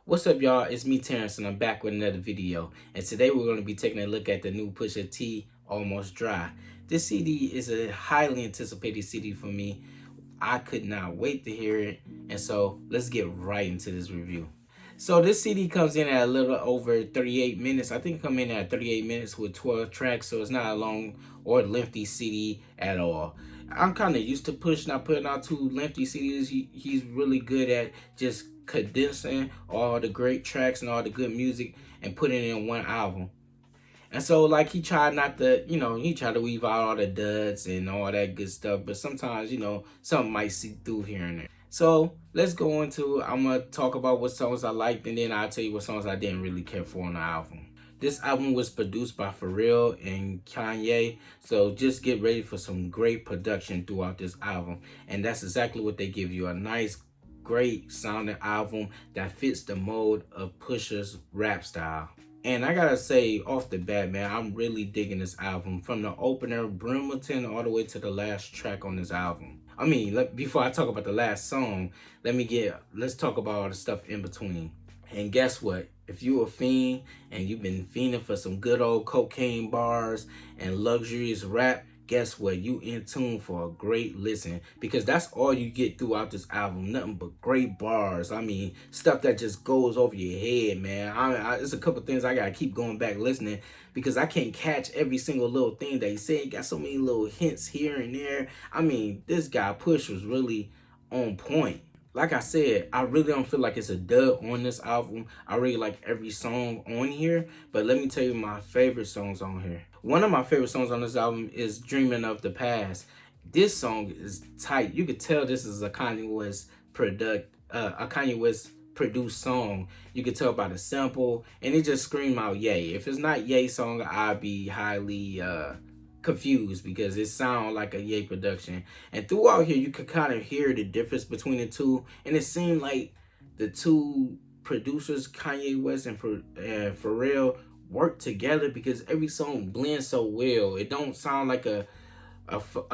What's up, y'all? It's me, Terrence, and I'm back with another video. And today we're going to be taking a look at the new Pusha T, Almost Dry. This CD is a highly anticipated CD for me. I could not wait to hear it. And so let's get right into this review. So this CD comes in at a little over 38 minutes. I think it come in at 38 minutes with 12 tracks. So it's not a long or lengthy CD at all. I'm kind of used to Push not putting out too lengthy CDs. He's really good at just condensing all the great tracks and all the good music and putting it in one album. And so, like, he tried not to, he tried to weave out all the duds and all that good stuff. But sometimes, something might seep through here and there. So, let's go into, I'm going to talk about what songs I liked, and then I'll tell you what songs I didn't really care for on the album. This album was produced by Pharrell and Kanye, so just get ready for some great production throughout this album. And that's exactly what they give you, a nice, great sounding album that fits the mode of Pusha's rap style. And I gotta say, off the bat, man, I'm really digging this album. From the opener, Bremerton, all the way to the last track on this album. I mean, before I talk about the last song, let's talk about all the stuff in between. And guess what? If you a fiend and you've been fiending for some good old cocaine bars and luxurious rap, guess what? You in tune for a great listen, because that's all you get throughout this album. Nothing but great bars. I mean, stuff that just goes over your head, man. It's a couple things I gotta keep going back listening, because I can't catch every single little thing that he said. He got so many little hints here and there. I mean, this guy Push was really on point. Like I said, I really don't feel like it's a dud on this album. I really like every song on here, but let me tell you my favorite songs on here. One of my favorite songs on this album is Dreaming of the Past. This song is tight. You could tell this is a Kanye West produced song. You could tell by the sample, and it just screamed out Ye. If it's not Ye song, I'd be highly confused, because it sounds like a Ye production. And throughout here, you could kind of hear the difference between the two, and it seemed like the two producers, Kanye West and Pharrell, work together, because every song blends so well. It don't sound like a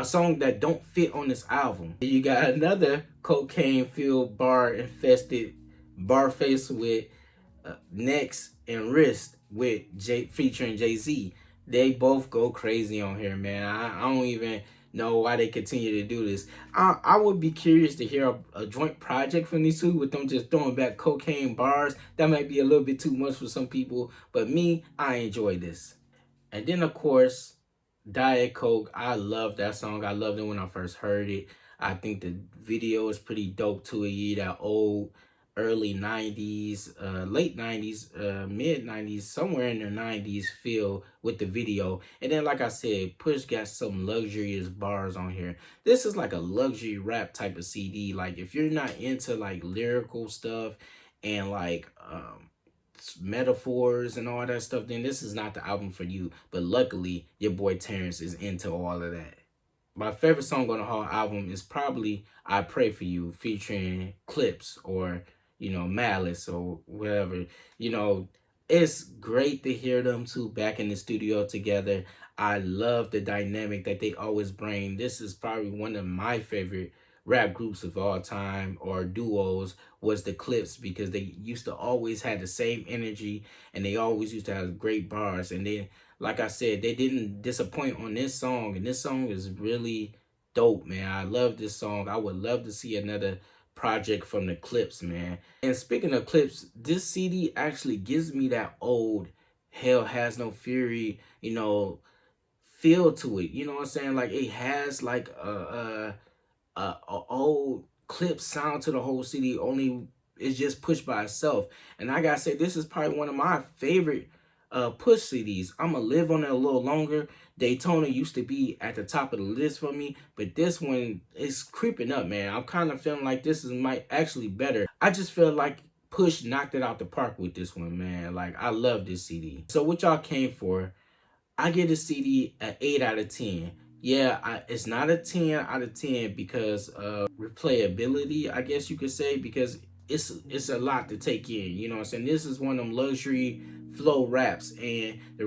song that don't fit on this album. You got another cocaine-filled bar-infested Barface with Next and Wrist with featuring Jay-Z. They both go crazy on here, man. I don't even know why they continue to do this. I would be curious to hear a joint project from these two with them just throwing back cocaine bars. That might be a little bit too much for some people, but me, I enjoy this. And then, of course, Diet Coke. I love that song. I loved it when I first heard it. I think the video is pretty dope to it. That old early 90s, late 90s, mid 90s, somewhere in the 90s feel with the video. And then, like I said, Push got some luxurious bars on here. This is like a luxury rap type of CD. Like, if you're not into like lyrical stuff and like metaphors and all that stuff, then this is not the album for you. But luckily, your boy Terrence is into all of that. My favorite song on the whole album is probably I Pray For You, featuring Clips or Malice or whatever. It's great to hear them two back in the studio together. I love the dynamic that they always bring. This is probably one of my favorite rap groups of all time, or duos, was the Clips, because they used to always have the same energy and they always used to have great bars. And then, like I said, they didn't disappoint on this song, and this song is really dope, man. I love this song. I would love to see another project from the Clips, man. And speaking of Clips, this CD actually gives me that old Hell Has No Fury, feel to it. You know what I'm saying? Like, it has like a old Clips sound to the whole CD, only it's just Pushed by itself. And I gotta say, this is probably one of my favorite Push CDs. I'ma live on it a little longer. Daytona used to be at the top of the list for me, but this one is creeping up, man. I'm kind of feeling like this is might actually better. I just feel like Push knocked it out the park with this one, man. Like, I love this CD. So what y'all came for, I give this CD an 8 out of 10. Yeah, it's not a 10 out of 10 because of replayability, I guess you could say, because it's a lot to take in. You know what I'm saying? This is one of them luxury flow raps, and the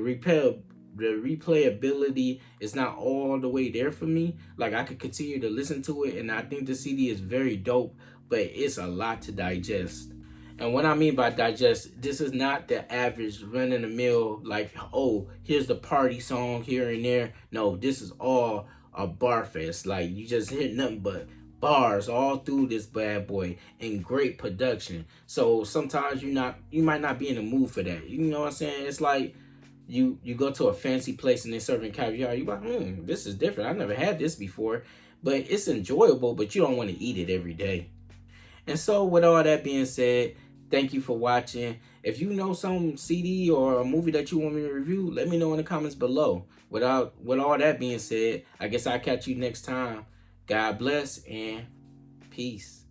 replayability is not all the way there for me. Like, I could continue to listen to it, and I think the CD is very dope, but it's a lot to digest. And what I mean by digest, this is not the average run in the mill, like, oh, here's the party song here and there. No, this is all a bar fest. Like, you just hear nothing but bars all through this bad boy and great production. So sometimes you might not be in the mood for that. You know what I'm saying? It's like you go to a fancy place and they're serving caviar. You like, this is different. I've never had this before. But it's enjoyable, but you don't want to eat it every day. And so with all that being said, thank you for watching. If you know some CD or a movie that you want me to review, let me know in the comments below. With all that being said, I guess I'll catch you next time. God bless and peace.